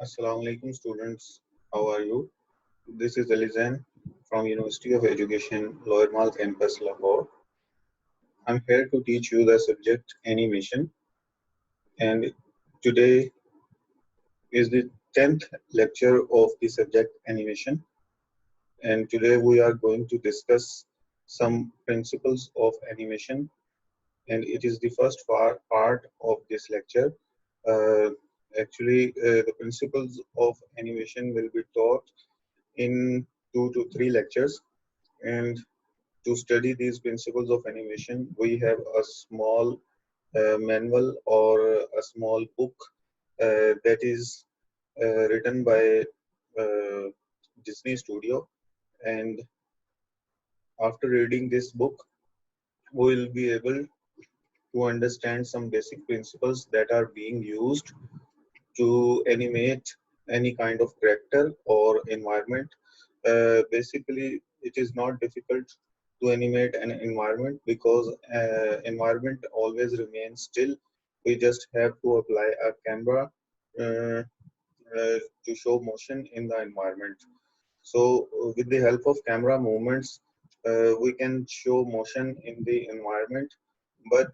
Assalamu alaikum students. How are you? This is Alizan from University of Education, Lower Mall Campus, Lahore. I'm here to teach you the subject animation, and today is the 10th lecture of the subject animation. And today we are going to discuss some principles of animation, and it is the first part of this lecture. Uh, the principles of animation will be taught in 2 to 3 lectures. And to study these principles of animation, we have a small manual or a small book that is written by uh, Disney Studio. And after reading this book, we will be able to understand some basic principles that are being used to animate any kind of character or environment. Basically, it is not difficult to animate an environment because environment always remains still. We just have to apply a camera uh, to show motion in the environment. So, with the help of camera movements, we can show motion in the environment, but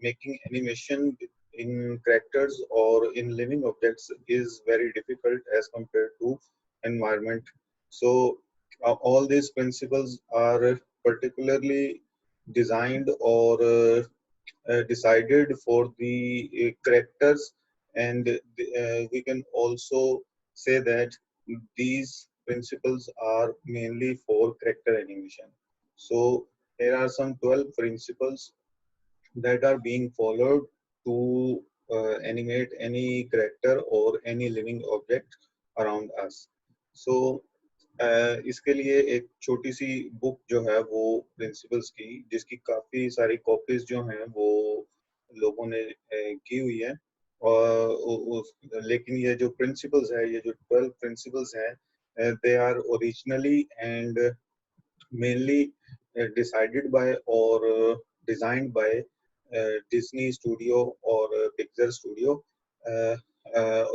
making animation in characters or in living objects is very difficult as compared to environment. So all these principles are particularly designed or decided for the characters, and we can also say that these principles are mainly for character animation. So here are some 12 principles that are being followed to animate any character or any living object around us. So इसके लिए एक छोटी सी book जो है वो principles की, जिसकी काफ़ी सारी कॉपीज जो हैं वो लोगों ने की हुई है। लेकिन ये जो प्रिंसिपल्स है, ये जो 12 प्रिंसिपल्स हैं, they are originally and mainly decided by or designed by Disney Studio और Pixar Studio,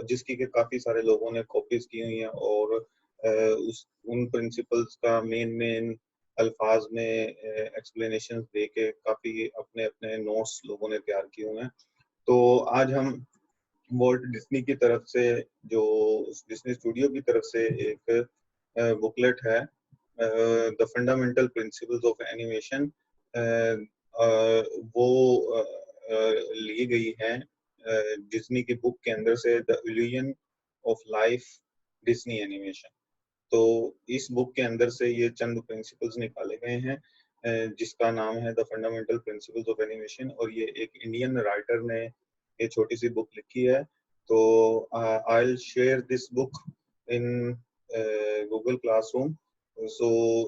जिसकी के काफ़ी सारे लोगों ने कॉपीज की हुई हैं और उस उन प्रिंसिपल्स का मेन अल्फाज में एक्सप्लेनेशन दे के काफ़ी अपने अपने नोट्स लोगों ने तैयार किए हुए हैं। तो आज हम वॉल्ट डिज्नी की तरफ से, जो डिज्नी स्टूडियो की तरफ से एक बुकलेट है, the fundamental principles of animation, वो ली गई है डिज्नी की बुक के अंदर से, the illusion of life Disney animation. तो इस बुक के अंदर से ये चंद प्रिंसिपल्स निकाले गए हैं, जिसका नाम है the fundamental principles of animation, और ये एक इंडियन राइटर ने ये छोटी सी बुक लिखी है। तो I will share this book in Google classroom, so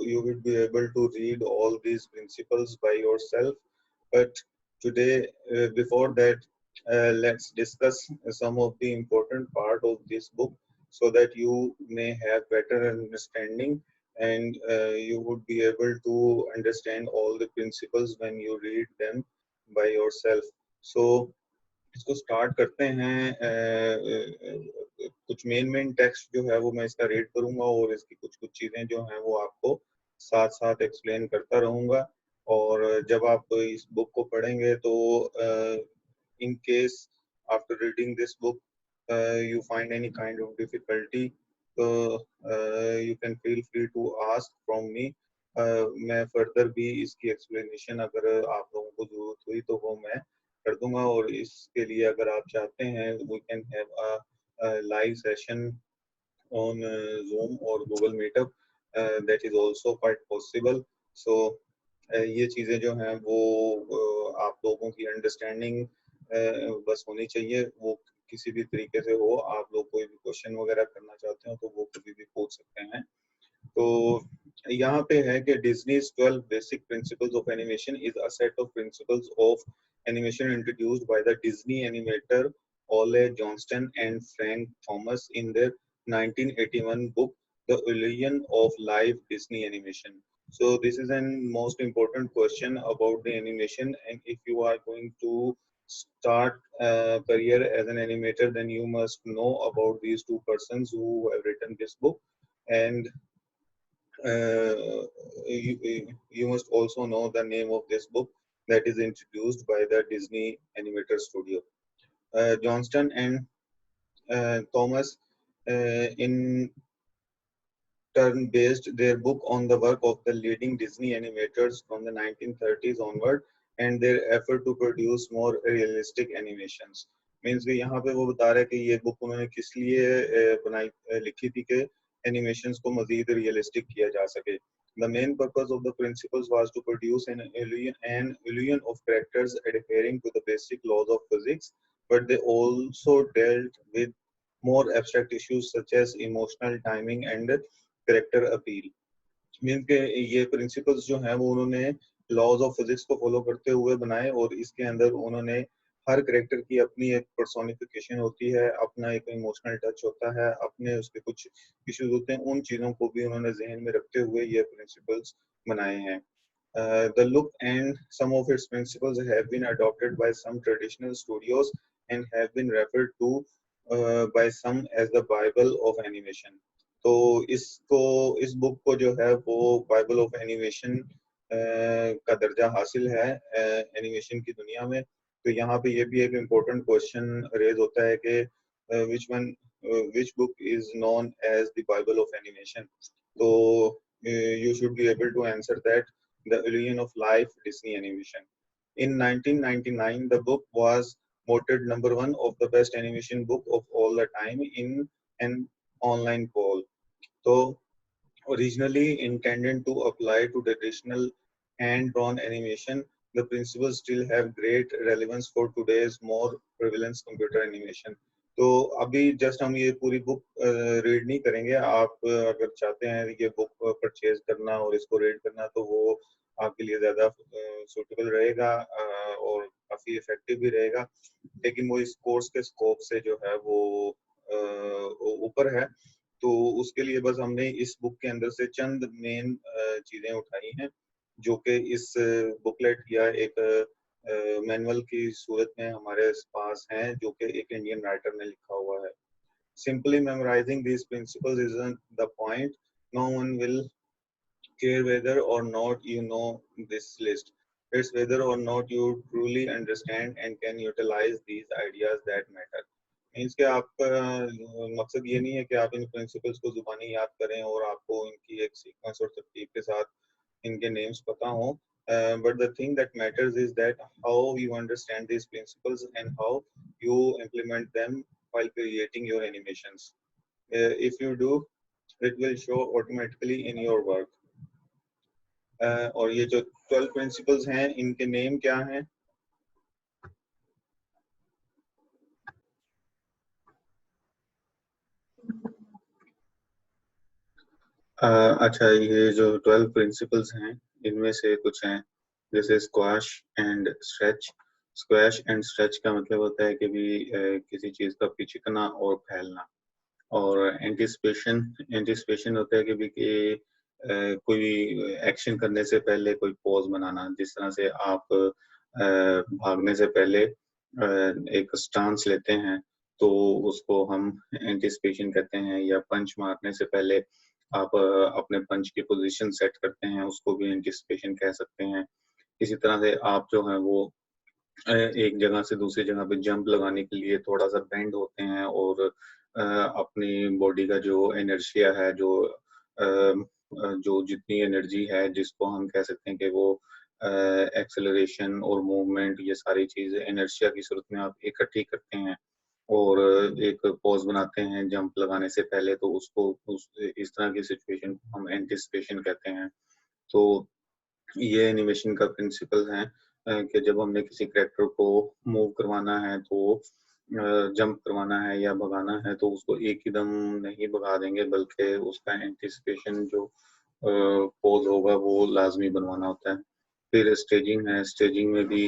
you will be able to read all these principles by yourself. But today, before that, let's discuss some of the important part of this book, so that you may have better understanding, and you would be able to understand all the principles when you read them by yourself. So इसको start करते हैं। कुछ main text जो है वो मैं इसका read करूंगा, और इसकी कुछ कुछ चीज़ें जो हैं वो आपको साथ साथ एक्सप्लेन करता रहूंगा। और जब आप इस बुक को पढ़ेंगे तो in case after reading this book you find any kind of difficulty, so you can feel free to ask from me. मैं फर्दर भी इसकी एक्सप्लेनेशन अगर आप लोगों को जरूरत हुई तो वो मैं कर दूंगा। और इसके लिए अगर आप चाहते हैं, we can have a live session on Zoom और Google Meetup, that is also quite possible. So ये चीज़ें जो हैं वो आप लोगों की अंडरस्टैंडिंग बस होनी चाहिए, वो किसी भी तरीके से हो। आप लोग कोई भी क्वेश्चन वगैरह करना चाहते हो तो वो कभी भी पूछ सकते हैं। तो यहाँ पे है कि Disney's 12 basic principles of animation is a set of principles of animation introduced by the Disney animator Ole Johnston and Frank Thomas in their 1981 book, The Illusion of Live Disney Animation. So this is an most important question about the animation, and if you are going to start a career as an animator, then you must know about these two persons who have written this book, and you must also know the name of this book that is introduced by the Disney Animator Studio. Johnston and Thomas in turn based their book on the work of the leading Disney animators from the 1930s onward and their effort to produce more realistic animations. Means कि यहाँ पे वो बता रहा है कि ये book उन्होंने किस लिए लिखी थी कि animations को मज़ीद realistic किया जा सके. The main purpose of the principles was to produce an illusion of characters adhering to the basic laws of physics, but they also dealt with more abstract issues such as emotional timing and character appeal. Mean के ये principles जो हैं वो उन्होंने laws of physics को follow करते हुए बनाए और इसके अंदर उन्होंने हर करेक्टर की अपनी एक पर्सोनिफिकेशन होती है, अपना एक इमोशनल टच होता है, अपने उसके कुछ इश्यूज होते हैं, उन चीज़ों को भी उन्होंने जहन में रखते हुए ये प्रिंसिपल्स बनाए हैं. The look and some of its principles have been adopted by some traditional studios and have been referred to by some as the Bible of animation. तो इस बुक को जो है वो बाइबल ऑफ एनिमेशन का दर्जा हासिल है एनिमेशन की दुनिया में. तो यहाँ पे ये भी एक इम्पोर्टेंट क्वेश्चन रेज होता है कि which book is known as the Bible of animation. तो you should be able to answer that, The Illusion of Life, Disney Animation. In 1999, the book was voted #1 of the best animation book of all the time in an online poll. So, originally intended to apply to traditional hand-drawn animation, the principles still have great relevance for today's more prevalent computer animation. तो अभी just हम ये पूरी book read नहीं करेंगे. आप अगर चाहते हैं ये बुक परचेज करना और इसको रीड करना तो वो आपके लिए ज़्यादा सूटेबल रहेगा और काफ़ी इफेक्टिव भी रहेगा, लेकिन वो इस कोर्स के स्कोप से जो है वो ऊपर है. तो उसके लिए बस हमने इस बुक के अंदर से चंद मेन चीज़ें उठाई हैं जो कि इस बुकलेट या एक मैनुअल की सूरत में हमारे पास हैं जो कि एक इंडियन राइटर ने लिखा हुआ है. Simply memorizing these principles isn't the point. No one will care whether or not you know this list. It's whether or not you truly understand and can utilize these ideas that matter. Means कि आपका मकसद ये नहीं है कि आप इन principles को जुबानी याद करें और आपको इनकी एक सीक्वेंस और तरतीब के साथ इनके नेम्स पता हों, but the thing that matters is that how you understand these principles and how you implement them while creating your animations. If you do, it will show automatically in your work. और ये जो 12 principles हैं इनके name क्या हैं? अच्छा, ये जो 12 प्रिंसिपल्स हैं इनमें से कुछ हैं जैसे squash and stretch. Squash and stretch का मतलब होता है कि भी किसी चीज़ का पिचकना और फैलना. और एंटिसिपेशन होता है कि भी कि कोई एक्शन करने से पहले कोई पॉज बनाना. जिस तरह से आप भागने से पहले एक स्टांस लेते हैं तो उसको हम एंटिसिपेशन कहते हैं, या पंच मारने से पहले आप अपने पंच की पोजीशन सेट करते हैं उसको भी एंटिसिपेशन कह सकते हैं. इसी तरह से आप जो है वो एक जगह से दूसरी जगह पे जंप लगाने के लिए थोड़ा सा बेंड होते हैं और अपनी बॉडी का जो इनर्शिया है, जो जितनी एनर्जी है जिसको हम कह सकते हैं कि वो एक्सेलरेशन और मूवमेंट, ये सारी चीजें इनर्शिया की सूरत में आप इकट्ठी करते हैं और एक पॉज बनाते हैं जंप लगाने से पहले, तो इस तरह की सिचुएशन को हम एंटिसिपेशन कहते हैं. तो ये एनिमेशन का प्रिंसिपल है कि जब हमने किसी कैरेक्टर को मूव करवाना है तो जंप करवाना है या भगाना है तो उसको एक ही दम नहीं भगा देंगे, बल्कि उसका एंटिसिपेशन जो पोज होगा वो लाजमी बनवाना होता है. फिर स्टेजिंग है. स्टेजिंग में भी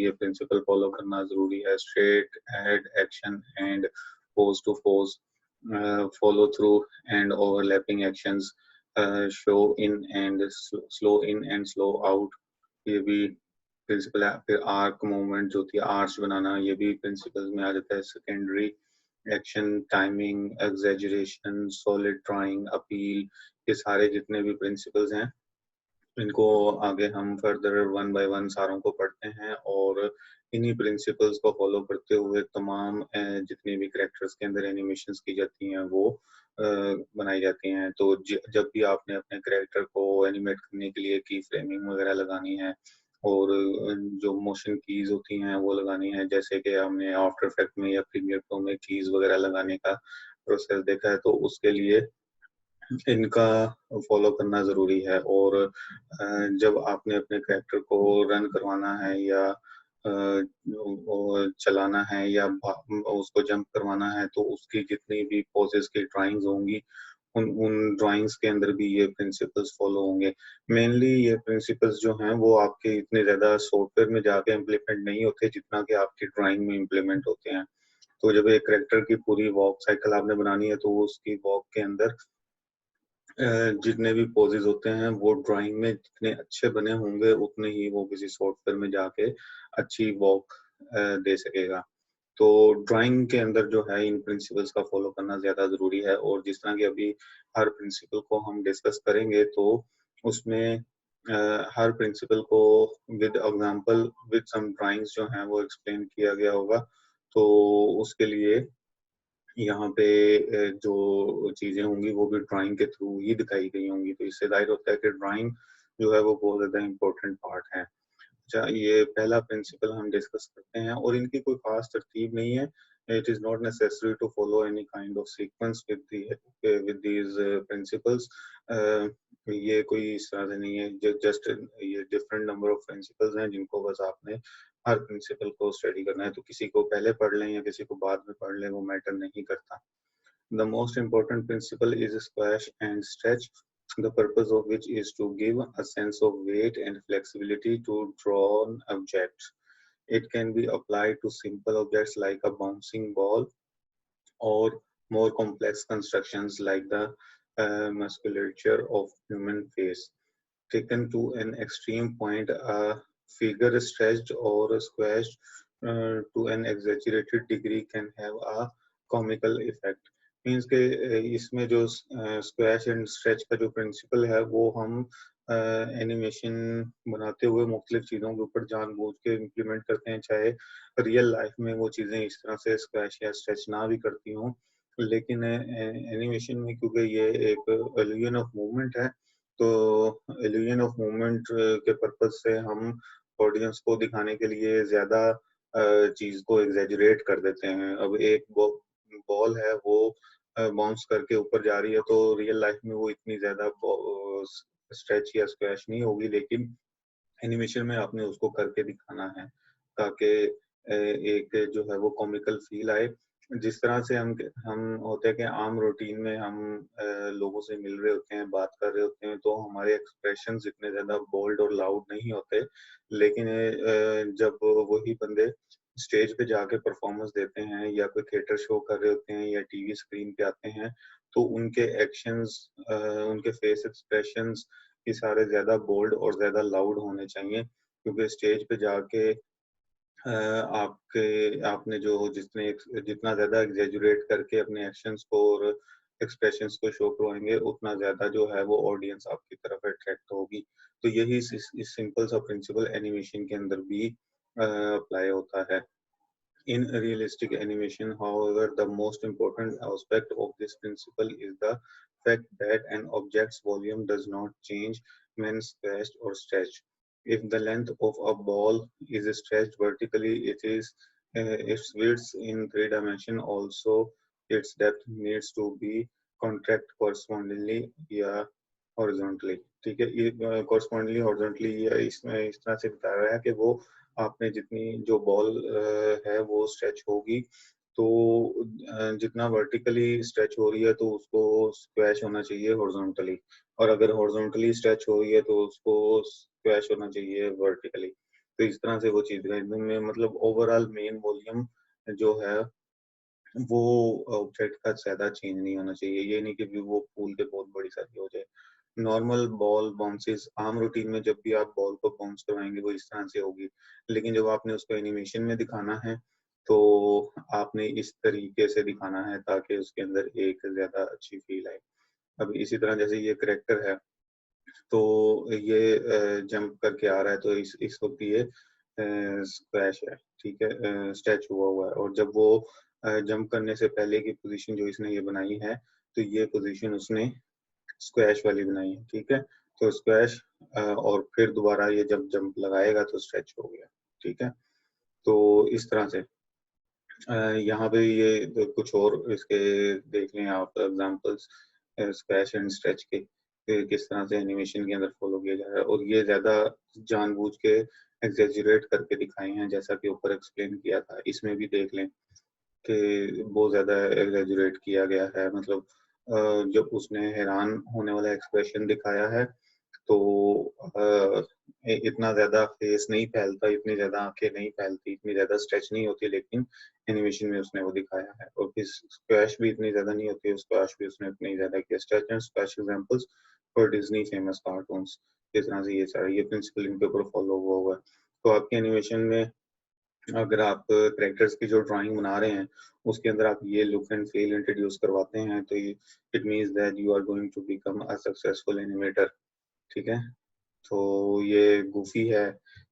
ये प्रिंसिपल फॉलो करना जरूरी है. Straight ahead action and pose to pose, follow through and overlapping actions, slow in and slow in and slow out. ये भी प्रिंसिपल है। फिर आर्क मूवमेंट जो थी, आर्च बनाना, ये भी प्रिंसिपल्स में आ जाता है। Secondary action, timing, exaggeration, solid drawing, appeal, ये सारे जितने भी प्रिंसिपल्स हैं इनको आगे हम फर्दर वन बाय वन सारों को पढ़ते हैं, और इन्हीं प्रिंसिपल्स को फॉलो करते हुए तमाम जितनी भी कैरेक्टर्स के अंदर एनिमेशंस की जाती हैं वो बनाई जाती हैं। तो जब भी आपने अपने कैरेक्टर को एनिमेट करने के लिए की फ्रेमिंग वगैरह लगानी है और जो मोशन कीज होती हैं वो लगानी है, जैसे कि हमने आफ्टर इफेक्ट में या प्रीमियर प्रो में कीज वगैरह लगाने का प्रोसेस देखा है, तो उसके लिए इनका फॉलो करना ज़रूरी है। और जब आपने अपने कैरेक्टर को रन करवाना है या चलाना है या उसको जंप करवाना है, तो उसकी जितनी भी पोजेस की ड्राइंग्स होंगी उन उन ड्राइंग्स के अंदर भी ये प्रिंसिपल्स फॉलो होंगे। मेनली ये प्रिंसिपल्स जो हैं वो आपके इतने ज़्यादा सॉफ्टवेयर में जाके इम्प्लीमेंट नहीं होते जितना कि आपकी ड्राइंग में इम्प्लीमेंट होते हैं। तो जब एक कैरेक्टर की पूरी वॉक साइकिल आपने बनानी है, तो उसकी वॉक के अंदर जितने भी पोजेज होते हैं वो ड्राइंग में जितने अच्छे बने होंगे उतने ही वो किसी सॉफ्टवेयर में जाके अच्छी वॉक दे सकेगा। तो ड्राइंग के अंदर जो है इन प्रिंसिपल्स का फॉलो करना ज्यादा जरूरी है। और जिस तरह की अभी हर प्रिंसिपल को हम डिस्कस करेंगे, तो उसमें हर प्रिंसिपल को with example with some drawings जो हैं वो एक्सप्लेन किया गया होगा। तो उसके लिए यहाँ पे जो चीजें होंगी वो भी ड्राइंग के थ्रू ही दिखाई गई होंगी। तो इससे जाहिर होता है कि ड्राइंग जो है वो बहुत ज्यादा इम्पोर्टेंट पार्ट है। अच्छा, ये पहला प्रिंसिपल हम डिस्कस करते हैं, और इनकी कोई खास तरतीब नहीं है। It is not necessary to follow any kind of sequence with these principles. ये कोई इस तरह से नहीं है, जस्ट ये डिफरेंट नंबर ऑफ प्रिंसिपल्स हैं जिनको बस आपने हर प्रिंसिपल को स्टडी करना है। तो किसी को पहले पढ़ लें या किसी को बाद में पढ़ लें वो मैटर नहीं करता। The most important principle is squash and stretch, the purpose of which is to give a sense of weight and flexibility to drawn objects. It can be applied to simple objects like a bouncing ball or more complex constructions like the musculature of human face. Taken to an extreme point, a figure stretched or squashed to an exaggerated degree can have a comical effect. Means के इसमें जो squash and stretch का जो principal है वो हम animation बनाते हुए मुख्तलिफ चीज़ों के ऊपर जानबूझ के इम्प्लीमेंट करते हैं, चाहे रियल लाइफ में वो चीज़ें इस तरह से स्क्वैश या स्ट्रेच ना भी करती हों, लेकिन एनिमेशन में क्योंकि ये एक इल्यूजन ऑफ मूवमेंट है, तो इल्यूजन ऑफ मूवमेंट के पर्पज से हम ऑडियंस को दिखाने के लिए ज्यादा चीज को एग्जेजरेट कर देते हैं। अब एक बॉल है वो बाउंस करके ऊपर जा रही है, तो रियल लाइफ में वो इतनी ज्यादा स्ट्रेच या स्क्वैश नहीं होगी, लेकिन एनिमेशन में आपने उसको करके दिखाना है ताकि एक जो है वो कॉमिकल फील आए। जिस तरह से हम होते हैं कि आम रूटीन में हम लोगों से मिल रहे होते हैं, बात कर रहे होते हैं, तो हमारे एक्सप्रेशंस इतने ज्यादा बोल्ड और लाउड नहीं होते, लेकिन जब वही बंदे स्टेज पे जाके परफॉर्मेंस देते हैं या कोई थिएटर शो कर रहे होते हैं या टीवी स्क्रीन पे आते हैं, तो उनके एक्शंस, उनके फेस एक्सप्रेशंस ये सारे ज्यादा बोल्ड और ज्यादा लाउड होने चाहिए, क्योंकि स्टेज पे जाके आपने जो जितना ज्यादा एग्जेजुरेट करके अपने एक्शंस को और एक्सप्रेशंस को शो करवाएंगे, उतना ज्यादा जो है वो ऑडियंस आपकी तरफ अट्रैक्ट होगी। तो यही इस सिंपल सा प्रिंसिपल एनिमेशन के अंदर भी अप्लाई होता है। In realistic animation, however, the most important aspect of this principle is the fact that an object's volume does not change when stretched or stretched. If the length of a ball is stretched vertically, its width in three dimension also its depth needs to be contract correspondingly या horizontally। ठीक है, ये correspondingly horizontally या इसमें इस तरह से बता रहा है कि वो आपने जितनी जो बॉल है वो स्ट्रेच होगी, तो जितना वर्टिकली स्ट्रेच हो रही है तो उसको स्क्वैश होना चाहिए हॉरिजॉन्टली, और अगर हॉरिजॉन्टली स्ट्रेच हो रही है तो उसको स्क्वैश होना चाहिए वर्टिकली। तो इस तरह से वो चीज है में, मतलब ओवरऑल मेन वॉल्यूम जो है वो ऑब्जेक्ट का ज्यादा चेंज नहीं होना चाहिए। ये नहीं कि वो फूल के बहुत बड़ी सारी हो जाए। नॉर्मल बॉल बाउंसेस आम रूटीन में जब भी आप बॉल को बाउंस करवाएंगे वो इस तरह से होगी, लेकिन जब आपने उसको एनिमेशन में दिखाना है तो आपने इस तरीके से दिखाना है ताकि उसके अंदर एक ज्यादा अच्छी फील आए। अब इसी तरह जैसे ये करेक्टर है तो ये जंप करके आ रहा है तो इस वक्त ये स्क्वैश है, ठीक है, स्टैच हुआ हुआ है, और जब वो जंप करने से पहले की पोजीशन जो इसने ये बनाई है तो ये पोजीशन उसने स्क्वैश वाली बनाई है, ठीक है। तो स्क्वैश और फिर दोबारा ये जब जंप लगाएगा तो स्ट्रेच हो गया, ठीक है। तो इस तरह से यहाँ पे ये कुछ और इसके देख लें आप एग्जांपल्स स्क्वैश एंड स्ट्रेच के किस तरह से एनिमेशन के अंदर फॉलो किया जा रहा है, और ये ज्यादा जानबूझ के एग्जेजरेट करके दिखाए हैं जैसा कि ऊपर एक्सप्लेन किया था। इसमें भी देख लें कि बहुत ज्यादा एग्जेजरेट किया गया है, मतलब जब उसने हैरान होने वाला एक्सप्रेशन दिखाया है तो इतना ज्यादा फेस नहीं फैलता, इतनी ज्यादा आंखें नहीं फैलती, इतनी ज्यादा स्ट्रेच नहीं होती, लेकिन एनिमेशन में उसने वो दिखाया है। और फिर स्क्वैश भी इतनी ज्यादा नहीं होती, स्क्वैश भी उसने इतनी ज्यादा किया। Stretch and squash examples for Disney famous cartoons, इस तरह से ये सारा ये प्रिंसिपल इनके ऊपर फॉलो हुआ हुआ है। तो आपके एनिमेशन में अगर आप कैरेक्टर्स की जो ड्राइंग बना रहे हैं उसके अंदर आप ये लुक एंड फील इंट्रोड्यूस करवाते हैं तो it means that you are going to become a successful animator, ठीक है। तो ये गूफी है,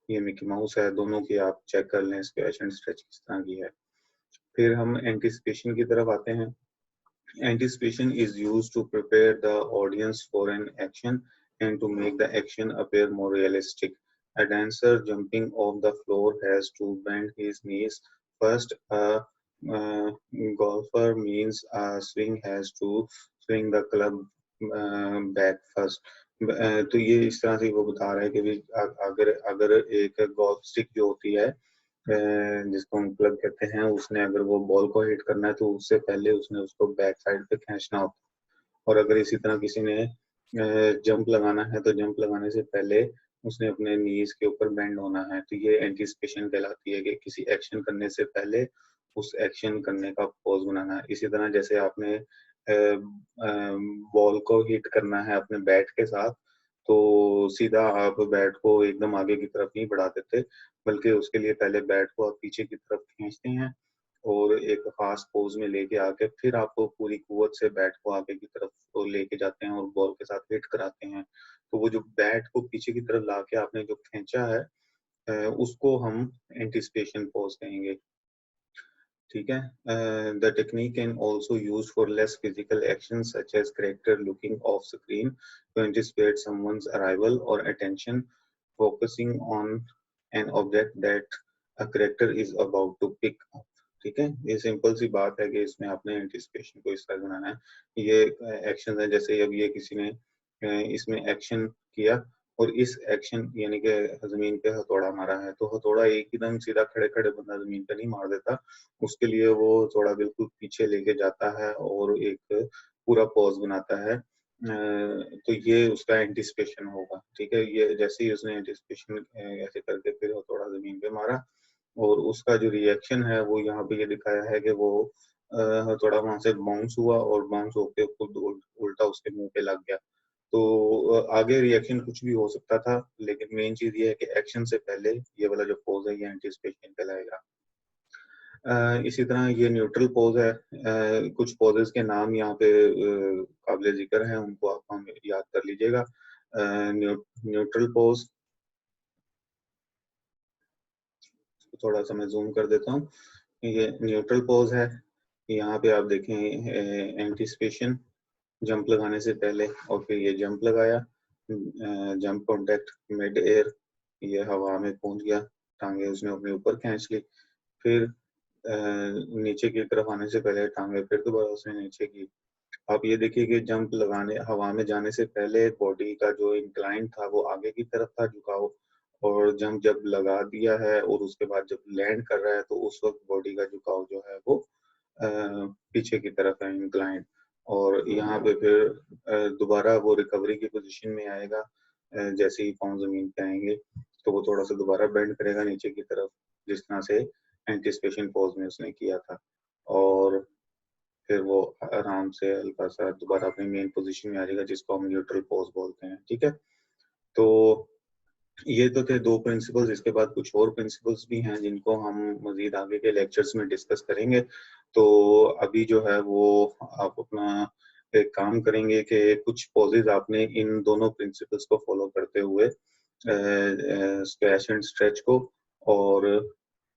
ये मिकी माउस है, दोनों की आप चेक कर लें स्क्वैश एंड स्ट्रेच किस तरह की है। फिर हम एंटिसिपेशन की तरफ आते हैं। Anticipation is used to prepare the audience for an action and to make the action appear more realistic. A dancer jumping off the floor has to bend his knees first. A golfer means a swing has to swing the club back first. तो ये इस तरह से वो बता रहा है कि भी अगर अगर एक गोल्फ स्टिक जो होती है जिसको हम क्लब कहते हैं, उसने अगर वो बॉल को हिट करना है तो उससे पहले उसने उसको बैक साइड पे खींचना होता है। और अगर इसी तरह किसी ने जंप लगाना है तो जंप लगाने से पहले उसने अपने नीज के ऊपर बेंड होना है। तो ये एंटीसिपेशन कहलाती है कि किसी एक्शन करने से पहले उस एक्शन करने का पोज बनाना है। इसी तरह जैसे आपने बॉल को हिट करना है अपने बैट के साथ तो सीधा आप बैट को एकदम आगे की तरफ नहीं बढ़ा देते, बल्कि उसके लिए पहले बैट को आप पीछे की तरफ खींचते हैं और एक खास पोज में लेके आके फिर आपको पूरी कुव्वत से बैट को आगे की तरफ तो लेके जाते हैं और बॉल के साथ हिट कराते हैं। तो वो जो बैट को पीछे की तरफ लाके आपने जो खींचा है उसको हम एंटिसिपेशन पोज कहेंगे, ठीक है। The technique can also used for less physical actions such as character looking off screen to anticipate someone's arrival or attention, focusing on an object that a character is about to pick up, ठीक है। ये simple सी बात है कि इसमें आपने anticipation को इस तरह बनाना है। ये एक्शन है, जैसे अब ये किसी ने इसमें एक्शन किया और इस एक्शन यानी कि जमीन पे हथौड़ा मारा है, तो हथौड़ा एकदम सीधा खड़े खड़े बंदा जमीन पे नहीं मार देता, उसके लिए वो थोड़ा बिल्कुल पीछे लेके जाता है और एक पूरा पॉज बनाता है। तो ये उसका एंटिसिपेशन होगा, ठीक है। ये जैसे ही उसने एंटिसिपेशन ऐसे करके फिर हथौड़ा जमीन पे मारा और उसका जो रिएक्शन है वो यहाँ पे ये दिखाया है कि वो हथौड़ा वहां से बाउंस हुआ और बाउंस होके खुद उल्टा उसके मुंह पे लग गया। तो आगे रिएक्शन कुछ भी हो सकता था, लेकिन मेन चीज ये है कि एक्शन से पहले ये वाला जो पोज है ये एंटिसिपेशन कहलाएगा। इसी तरह ये न्यूट्रल पोज है। कुछ पोजेस के नाम यहाँ पे काबिल जिक्र हैं, उनको आप हम याद कर लीजिएगा। न्यूट्रल पोज, थोड़ा सा मैं जूम कर देता हूँ। ये न्यूट्रल पोज है, यहाँ पे आप देखें एंटिसिपेशन जंप लगाने से पहले, और फिर ये जंप लगाया, जंप कॉन्टेक्ट मिड एयर, ये हवा में पहुंच गया, टांगे उसने अपने ऊपर खींच ली, फिर नीचे की तरफ आने से पहले टांगे फिर दोबारा उसने नीचे की। आप ये देखिए कि जंप लगाने हवा में जाने से पहले बॉडी का जो इंक्लाइन था वो आगे की तरफ था झुकाव, और जंप जब लगा दिया है और उसके बाद जब लैंड कर रहा है तो उस वक्त बॉडी का झुकाव जो है वो पीछे की तरफ है, इंक्लाइन। और यहाँ पे फिर दोबारा वो रिकवरी की पोजीशन में आएगा, जैसे ही पाँव जमीन पे आएंगे तो वो थोड़ा सा दोबारा बेंड करेगा नीचे की तरफ, जिस तरह से एंटिसिपेशन पोज में उसने किया था। और फिर वो आराम से हल्का सा दोबारा अपनी मेन पोजीशन में आ जाएगा, जिसको हम न्यूट्रल पोज बोलते हैं। ठीक है, तो ये तो थे दो प्रिंसिपल्स। इसके बाद कुछ और प्रिंसिपल्स भी हैं जिनको हम मजीद आगे के लेक्चर्स में डिस्कस करेंगे। तो अभी जो है वो आप अपना एक काम करेंगे कि कुछ पॉजेज आपने इन दोनों प्रिंसिपल्स को फॉलो करते हुए स्क्वैश एंड स्ट्रेच को और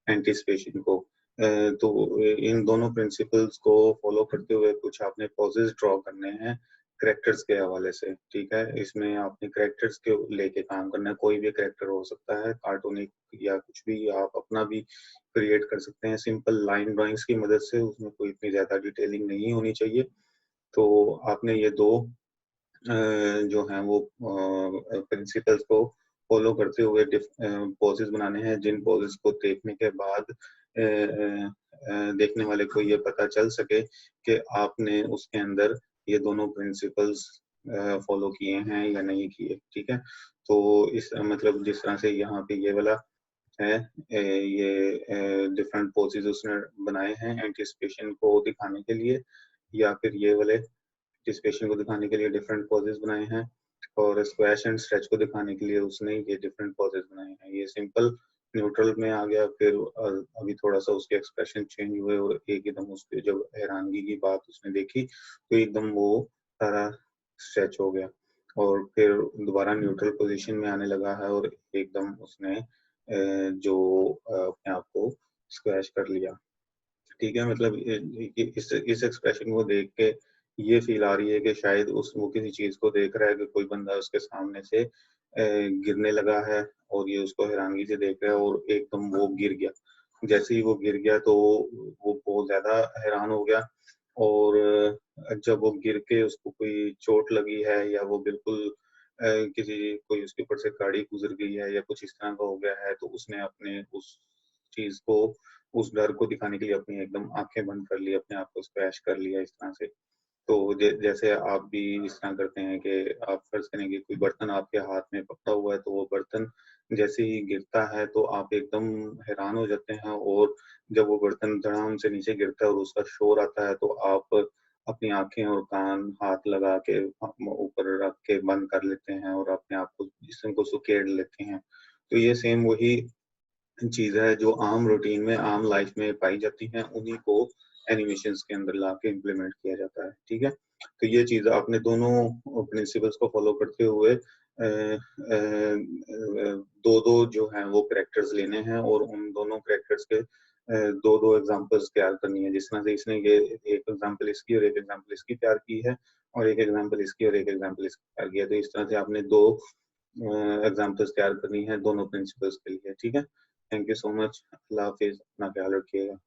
एंटीसिपेशन को, तो इन दोनों प्रिंसिपल्स को फॉलो करते हुए कुछ आपने पॉजेज ड्रॉ करने हैं करेक्टर्स के हवाले से। ठीक है, इसमें आपने करेक्टर्स के लेके काम करना है। कोई भी करेक्टर हो सकता है, कार्टूनिक या कुछ भी, आप अपना भी क्रिएट कर सकते हैं सिंपल लाइन ड्राइंग्स की मदद से। उसमें कोई इतनी ज्यादा डिटेलिंग नहीं होनी चाहिए। तो आपने ये दो जो हैं वो प्रिंसिपल्स को फॉलो करते हुए पॉजेस बनाने हैं, जिन पॉजेस को देखने के बाद देखने वाले को ये पता चल सके कि आपने उसके अंदर ये दोनों प्रिंसिपल्स फॉलो किए हैं या नहीं किए। ठीक है, तो इस मतलब जिस तरह से यहाँ पे ये वाला है, ये डिफरेंट पोजेस उसने बनाए हैं एंटिसिपेशन को दिखाने के लिए, या फिर ये वाले एंटिसिपेशन को दिखाने के लिए डिफरेंट पोजेस बनाए हैं, और स्क्वैश एंड स्ट्रेच को दिखाने के लिए उसने ये डिफरेंट पोजेस बनाए हैं। ये सिंपल न्यूट्रल में आ गया, फिर अभी थोड़ा सा उसके एक्सप्रेशन चेंज हुए और एकदम उसके जब हैरानगी की बात उसने देखी तो एकदम वो सारा स्ट्रेच हो गया, और फिर दोबारा न्यूट्रल पोजीशन में आने लगा है और एकदम उसने जो अपने आप को स्क्वैश कर लिया। ठीक है, मतलब इस एक्सप्रेशन को देख के ये फील आ रही है कि शायद उस वो किसी चीज को देख रहा है कि कोई बंदा उसके सामने से गिरने लगा है, और ये उसको हैरानगी से देख रहा है और एकदम वो गिर गया। जैसे ही वो गिर गया तो वो बहुत ज्यादा हैरान हो गया, और जब वो गिर के उसको कोई चोट लगी है या वो बिल्कुल किसी कोई उसके ऊपर से गाड़ी गुजर गई है या कुछ इस तरह का हो गया है, तो उसने अपने उस चीज को, उस डर को दिखाने के लिए अपनी एकदम आंखें बंद कर ली, अपने आप को स्क्रैच कर लिया इस तरह से। तो जैसे आप भी इस तरह करते हैं कि आप फर्ज करें कि कोई बर्तन आपके हाथ में पकड़ा हुआ है, तो वो बर्तन जैसे ही गिरता है तो आप एकदम हैरान हो जाते हैं, और जब वो बर्तन धड़ाम से नीचे गिरता है और उसका शोर आता है, तो आप अपनी आंखें और कान हाथ लगा के ऊपर रख के बंद कर लेते हैं और अपने आप को जिस्म को सुकेड़ लेते हैं। तो ये सेम वही चीज है जो आम रूटीन में, आम लाइफ में पाई जाती हैं, उन्हीं को एनिमेशंस के अंदर ला के इम्प्लीमेंट किया जाता है। ठीक है, तो ये चीज आपने दोनों प्रिंसिपल्स को फॉलो करते हुए दो दो जो हैं वो कैरेक्टर्स लेने हैं, और उन दोनों कैरेक्टर्स के दो दो एग्जांपल्स तैयार करनी है। जिस तरह से इसने ये एक एग्जांपल इसकी और एक एग्जांपल इसकी तैयार की है, और एक एग्जांपल इसकी और एक एग्जांपल इसकी तैयार किया, तो इस तरह से आपने दो एग्जांपल्स तैयार करनी है दोनों प्रिंसिपल्स के लिए। ठीक है, थैंक यू सो मच, अल्लाह हाफिज, अपना ख्याल रखिएगा।